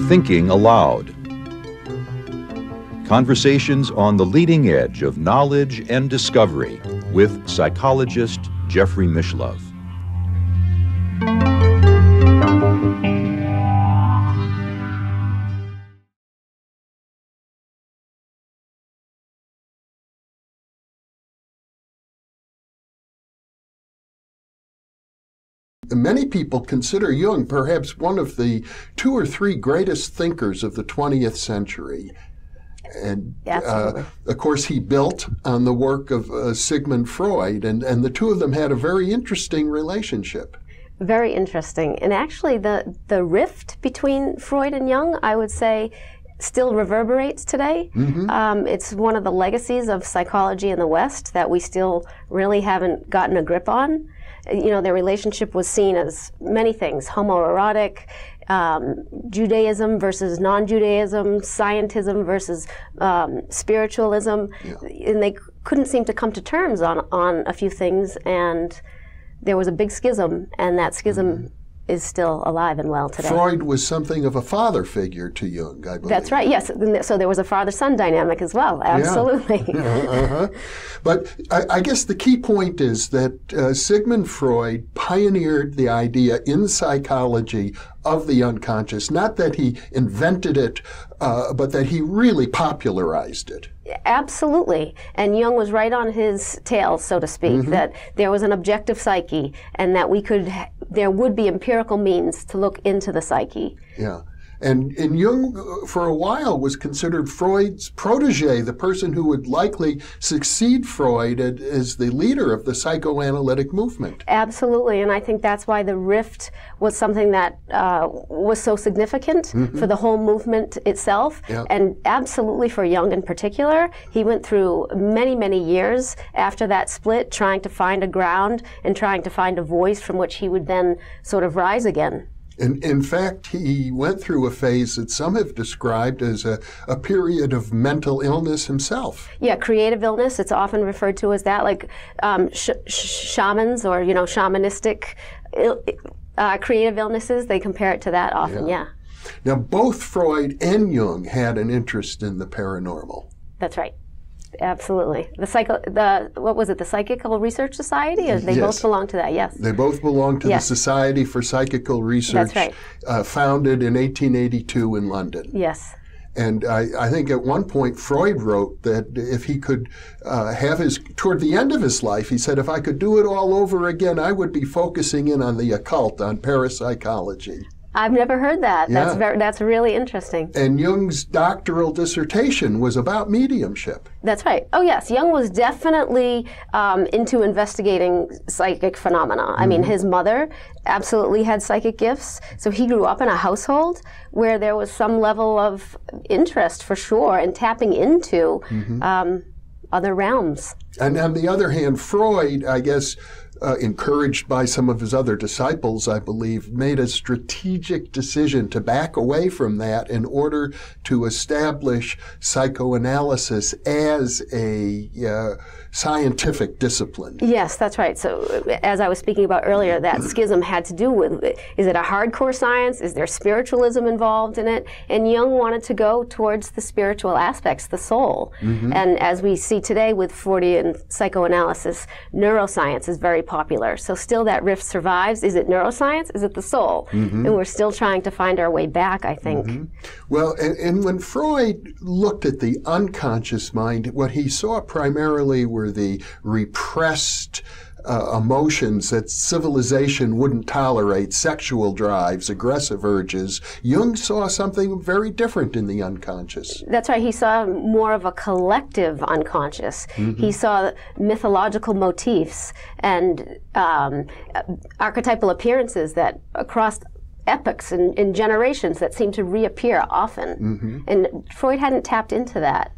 Thinking Aloud. Conversations on the leading edge of knowledge and discovery with psychologist Jeffrey Mishlove. Many people consider Jung perhaps one of the 2 or 3 greatest thinkers of the 20th century. And of course, he built on the work of Sigmund Freud, and the two of them had a very interesting relationship. Very interesting. And actually, the rift between Freud and Jung, I would say, still reverberates today. Mm-hmm. It's one of the legacies of psychology in the West that we still really haven't gotten a grip on. You know, their relationship was seen as many things: homoerotic, Judaism versus non-Judaism, scientism versus spiritualism, and they couldn't seem to come to terms on a few things, and there was a big schism, and that schism is still alive and well today. Freud was something of a father figure to Jung, I believe. That's right, yes. So there was a father-son dynamic as well, absolutely. Yeah. But I guess the key point is that Sigmund Freud pioneered the idea in psychology of the unconscious, not that he invented it, but that he really popularized it. Absolutely. And Jung was right on his tail, so to speak, that there was an objective psyche and that there would be empirical means to look into the psyche. Yeah. And Jung, for a while, was considered Freud's protege, the person who would likely succeed Freud as the leader of the psychoanalytic movement. Absolutely, and I think that's why the rift was something that was so significant for the whole movement itself, and absolutely for Jung in particular. He went through many, many years after that split trying to find a ground and trying to find a voice from which he would then sort of rise again. In fact, he went through a phase that some have described as a period of mental illness himself. Yeah, creative illness. It's often referred to as that, like shamans or, shamanistic creative illnesses. They compare it to that often, Now, both Freud and Jung had an interest in the paranormal. That's right. Absolutely. The Psychical Research Society? They both belong to that, yes. They both belong to the Society for Psychical Research, that's right. Founded in 1882 in London. Yes. And I think at one point Freud wrote that if he could toward the end of his life, he said, if I could do it all over again, I would be focusing in on the occult, on parapsychology. I've never heard that. Yeah. That's really interesting. And Jung's doctoral dissertation was about mediumship. That's right. Oh, yes. Jung was definitely into investigating psychic phenomena. I mean, his mother absolutely had psychic gifts, so he grew up in a household where there was some level of interest, for sure, in tapping into other realms. And on the other hand, Freud, I guess, encouraged by some of his other disciples, I believe, made a strategic decision to back away from that in order to establish psychoanalysis as a scientific discipline. Yes, that's right. So as I was speaking about earlier, that schism had to do with, is it a hardcore science? Is there spiritualism involved in it? And Jung wanted to go towards the spiritual aspects, the soul. And as we see today with Freudian psychoanalysis, neuroscience is very popular. So still that rift survives. Is it neuroscience? Is it the soul? And we're still trying to find our way back, I think. Well, and when Freud looked at the unconscious mind, what he saw primarily were the repressed emotions that civilization wouldn't tolerate, sexual drives, aggressive urges. Jung saw something very different in the unconscious. That's right. He saw more of a collective unconscious. He saw mythological motifs and archetypal appearances that across epochs and generations that seem to reappear often. And Freud hadn't tapped into that.